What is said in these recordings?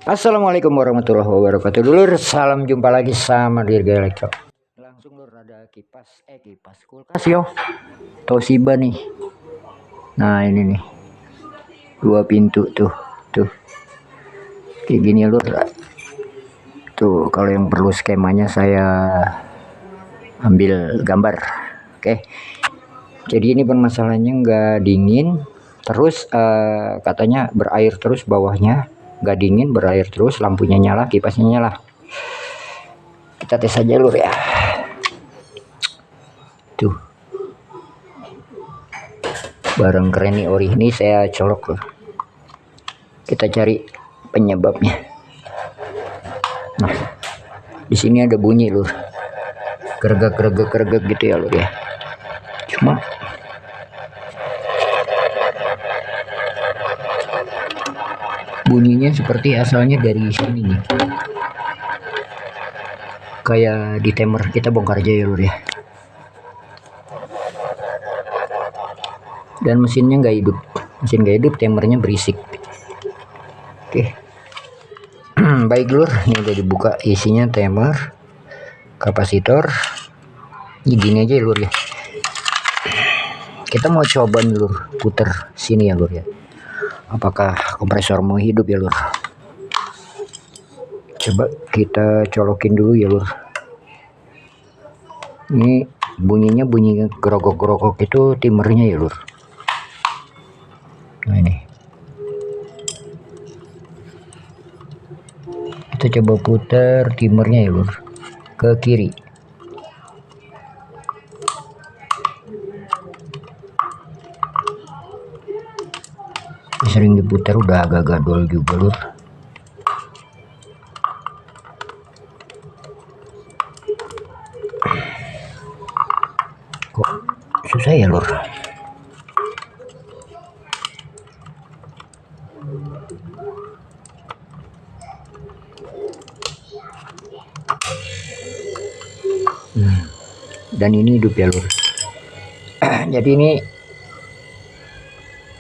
Assalamualaikum warahmatullahi wabarakatuh. Dulur, salam jumpa lagi sama Dirga Elektro. Langsung lur, ada kipas kulkas yo. Toshiba nih. Nah, ini nih. Dua pintu tuh. Kayak gini lur. Tuh, kalau yang perlu skemanya saya ambil gambar. Oke. Jadi ini permasalahannya nggak dingin, terus katanya berair terus bawahnya, nggak dingin berair terus, lampunya nyala, kipasnya nyala. Kita tes aja lur ya. Tuh, barang keren nih ori, ini saya colok lur. Kita cari penyebabnya. Nah, di sini ada bunyi lur, geregek gitu ya lur ya. Cuma bunyinya seperti asalnya dari sini nih, kayak di timer. Kita bongkar aja ya lur ya. Dan mesinnya nggak hidup, timernya berisik. Oke. Baik lur, ini udah dibuka, isinya timer, kapasitor. Ini gini aja ya lur ya. Kita mau coba nih lur, puter sini ya lur ya. Apakah kompresor mau hidup ya lur? Coba kita colokin dulu ya lur. Ini bunyinya bunyi gerogok itu timernya ya lur. Nah ini, kita coba putar timernya ya lur, ke kiri. Sering diputar, udah agak gadol juga lur. Kok susah ya lur? Dan ini hidup ya lur. Jadi ini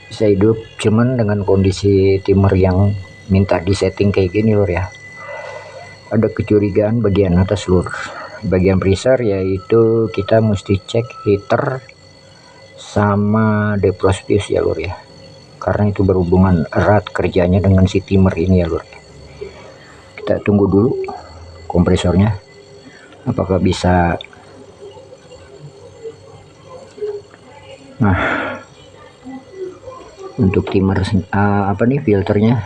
bisa hidup, cuman dengan kondisi timer yang minta disetting kayak gini lur ya. Ada kecurigaan bagian atas lur, bagian preser, yaitu kita mesti cek heater sama defrost fuse ya lur ya, karena itu berhubungan erat kerjanya dengan si timer ini ya lur. Kita tunggu dulu kompresornya apakah bisa. Nah, untuk timer filternya,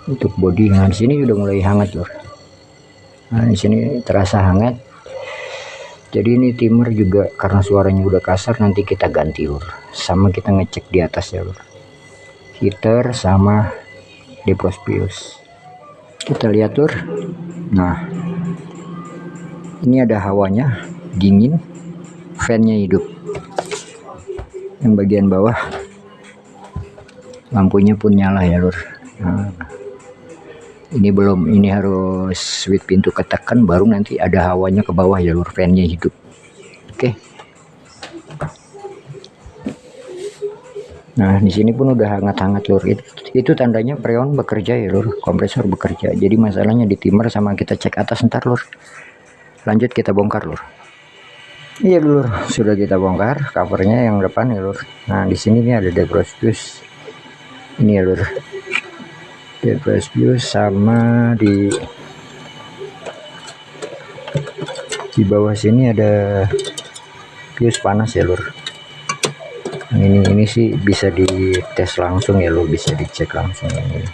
untuk body, nah di sini udah mulai hangat lur. Nah di sini terasa hangat. Jadi ini timer juga karena suaranya udah kasar, nanti kita ganti lur. Sama kita ngecek di atas ya lur, heater sama defrost fuse. Kita lihat lur. Nah, ini ada hawanya, dingin, fan-nya hidup. Yang bagian bawah lampunya pun nyala ya lur. Nah, ini belum, ini harus switch pintu ketekan baru nanti ada hawanya ke bawah ya lur, fan-nya hidup. Oke. Nah di sini pun udah hangat-hangat lur. Itu tandanya freon bekerja ya lur, kompresor bekerja. Jadi masalahnya di timer sama kita cek atas ntar lur. Lanjut kita bongkar lur. Iya lur, sudah kita bongkar covernya yang depan ya lur. Nah di sini nih ada defrost fuse. Ini ya lur, defrost fuse, sama di bawah sini ada fuse panas ya lur. Ini sih bisa dites langsung ya lur, bisa dicek langsung. Ini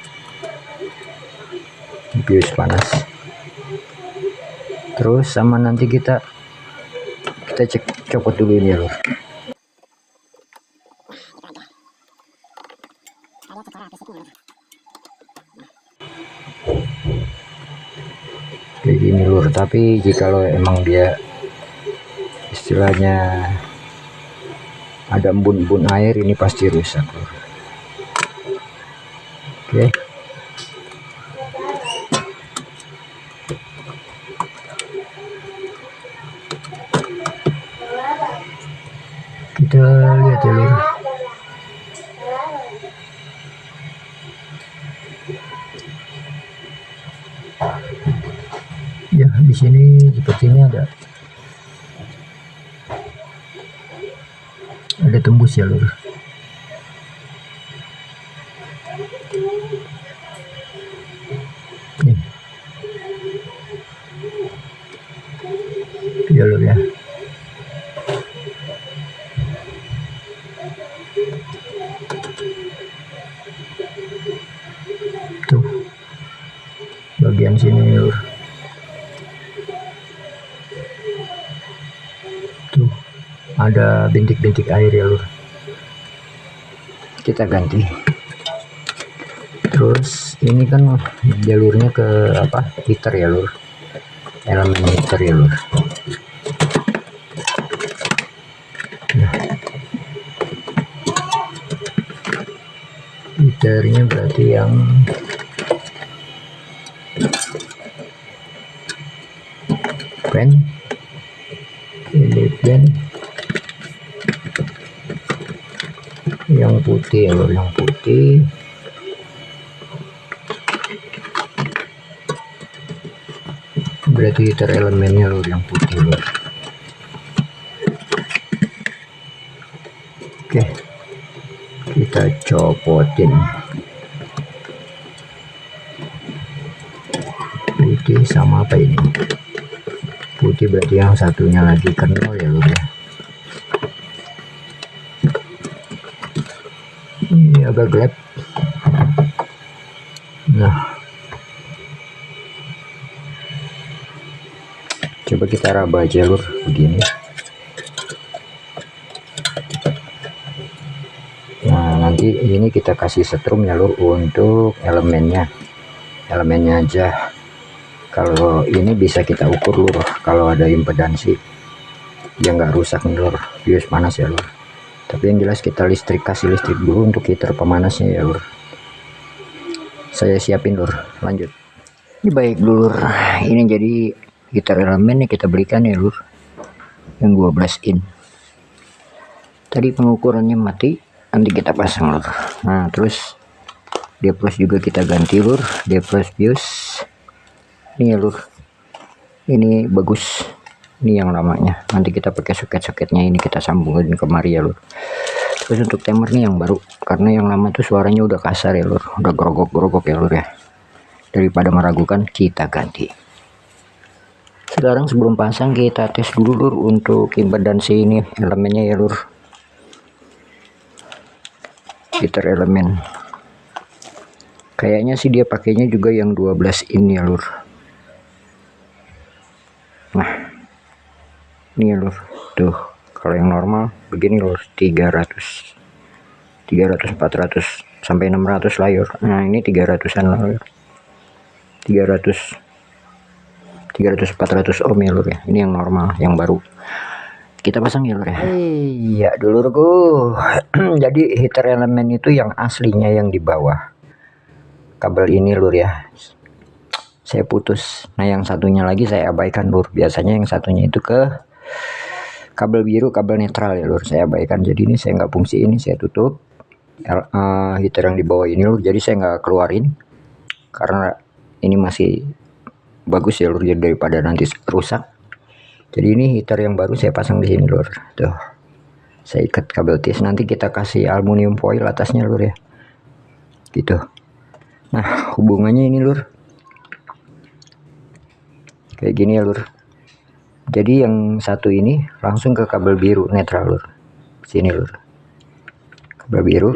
fuse panas. Terus sama nanti kita cek, copot dulu ini ya lur. Kayak gini lur, tapi jikalau emang dia istilahnya ada embun-embun air, ini pasti rusak lur. Oke. Kita lihat ya lur. di sini sepertinya ada tembus ya lur. Nih ya lur ya. Tuh bagian sini lur. Tuh ada bintik-bintik air ya lur. Kita ganti. Terus ini kan jalurnya ke apa, heater ya lur, elemen heater ya lur. Nah, heaternya berarti yang fan, ini fan yang putih ya lur, yang putih. Berarti heater elemennya lur, yang putih lur. Oke, kita copotin. Putih sama apa ini? Putih berarti yang satunya lagi kenal ya lur ya. Ini agak gelap. Nah, coba kita raba aja lur begini. Nah, nanti ini kita kasih setrum ya lur untuk elemennya aja. Kalau ini bisa kita ukur lur, kalau ada impedansi dia nggak rusak nih lur, bius panas ya lur. Tapi yang jelas kita kasih listrik dulu untuk heater pemanasnya ya lur. Saya siapin lur, lanjut. Ini baik lur, ini jadi heater elemen yang kita belikan ya lur, yang 12 in. Tadi pengukurannya mati, nanti kita pasang lur. Nah terus deplos juga kita ganti lur, deplos bius ini ya lur, ini bagus, ini yang lamanya. Nanti kita pakai soket-soketnya ini kita sambungin kemari ya lur. Terus untuk timer nih yang baru, karena yang lama tuh suaranya udah kasar ya lur, udah grogok-grogok ya lur ya. Daripada meragukan, kita ganti. Sekarang sebelum pasang kita tes dulu lur untuk impedansi ini elemennya ya lur. Heater elemen kayaknya sih dia pakainya juga yang 12 in ya lur. Nah ini ya lur, tuh kalau yang normal begini lur, 300 400 sampai 600 lah lur. Nah ini 300an lah lur, 300 400 ohm ya lur ya. Ini yang normal, yang baru kita pasang ya lur ya. Iya dulurku. Jadi heater elemen itu yang aslinya yang di bawah kabel ini lur ya, saya putus. Nah yang satunya lagi saya abaikan lur, biasanya yang satunya itu ke kabel biru, kabel netral ya lur, saya abaikan. Jadi ini saya nggak fungsi, ini saya tutup heater yang di bawah ini lur. Jadi saya nggak keluarin karena ini masih bagus ya lur, jadi daripada nanti rusak. Jadi ini heater yang baru saya pasang di sini lur. Tuh saya ikat kabel tis, nanti kita kasih aluminium foil atasnya lur ya, gitu. Nah hubungannya ini lur kayak gini ya lur. Jadi yang satu ini langsung ke kabel biru netral lur, sini lur, kabel biru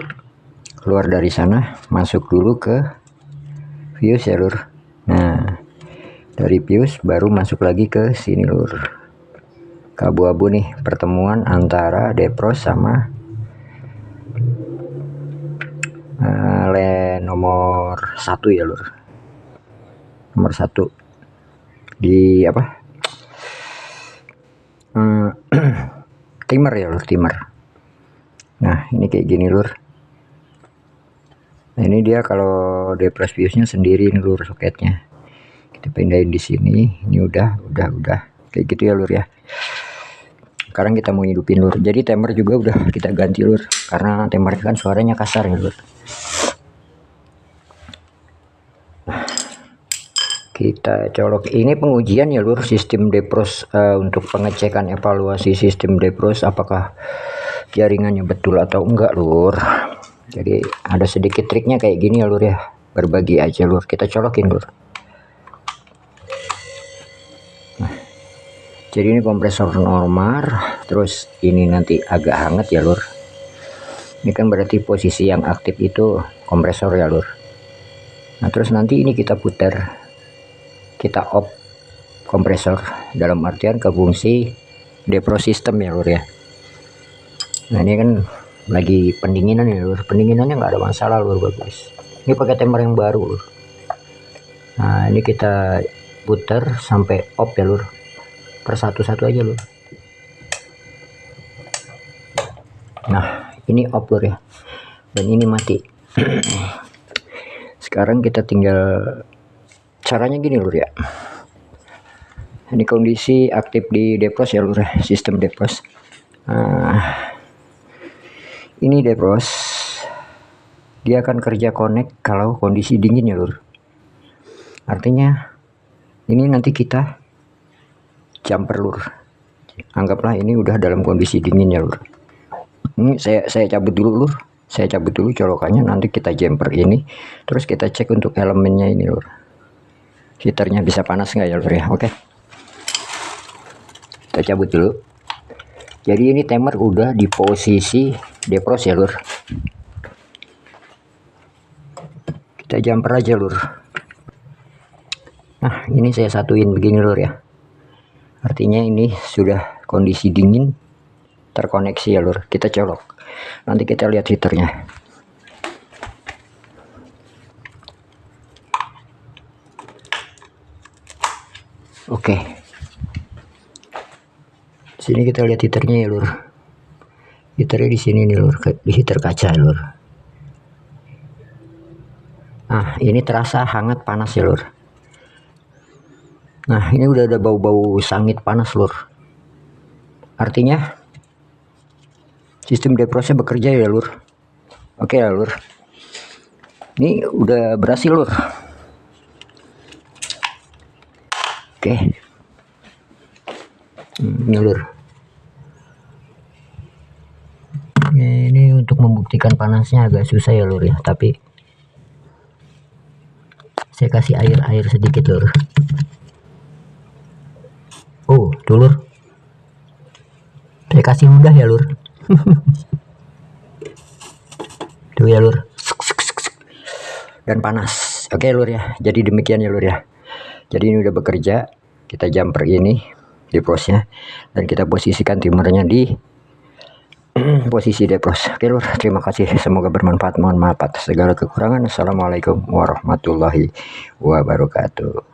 keluar dari sana, masuk dulu ke fuse ya lur. Nah dari fuse baru masuk lagi ke sini lur, ke abu-abu nih, pertemuan antara depros sama nomor 1 ya lur, nomor 1 di apa timer ya lur, timer. Nah ini kayak gini lur. Nah ini dia kalau depros fuse nya sendiri nih lur, soketnya kita pindahin di sini. Ini udah kayak gitu ya lur ya. Sekarang kita mau hidupin lur. Jadi timer juga udah kita ganti lur, karena timer kan suaranya kasar ya lur. Kita colok. Ini pengujian ya lur, sistem depros, untuk pengecekan evaluasi sistem depros apakah jaringannya betul atau enggak lur. Jadi ada sedikit triknya kayak gini ya lur ya, berbagi aja lur. Kita colokin lur. Nah, jadi ini kompresor normal, terus ini nanti agak hangat ya lur. Ini kan berarti posisi yang aktif itu kompresor ya lur. Nah terus nanti ini kita putar, kita off kompresor, dalam artian ke fungsi depros system ya lur ya. Nah ini kan lagi pendinginan ya lur, pendinginannya nggak ada masalah lur, bagus. Ini pakai timer yang baru lur. Nah ini kita putar sampai off ya lur, per satu-satu aja lur. Nah ini off lur ya, dan ini mati. Sekarang kita tinggal, caranya gini lur ya. Ini kondisi aktif di depros ya lur, sistem depros. Nah, ini depros, dia akan kerja connect kalau kondisi dingin ya lur. Artinya ini nanti kita jumper lur. Anggaplah ini udah dalam kondisi dingin ya lur. Ini saya cabut dulu lur. Saya cabut dulu colokannya, nanti kita jumper ini, terus kita cek untuk elemennya ini lur. Heaternya bisa panas nggak ya lur ya. Oke. Kita cabut dulu. Jadi ini timer udah di posisi depros ya lur. Kita jumper aja lur. Nah ini saya satuin begini lur ya. Artinya ini sudah kondisi dingin, terkoneksi ya lur. Kita colok. Nanti kita lihat heaternya. Oke. Sini kita lihat heaternya ya lur. Heaternya di sini nih lur, di heater kaca lur. Nah ini terasa hangat panas ya lur. Nah ini udah ada bau-bau sangit panas lur. Artinya sistem deprosnya bekerja ya lur. Oke ya lur. Ini udah berhasil lur. Oke. Ini lur. Ini untuk membuktikan panasnya agak susah ya lur ya, tapi saya kasih air sedikit lur. Oh tuh lur, saya kasih udah ya lur. Tuh ya lur, dan panas. Oke lur ya, jadi demikian ya lur ya. Jadi ini udah bekerja. Kita jumper ini deprosnya, dan kita posisikan timernya di posisi depros. Oke lur, terima kasih, semoga bermanfaat. Mohon maaf atas segala kekurangan. Assalamualaikum warahmatullahi wabarakatuh.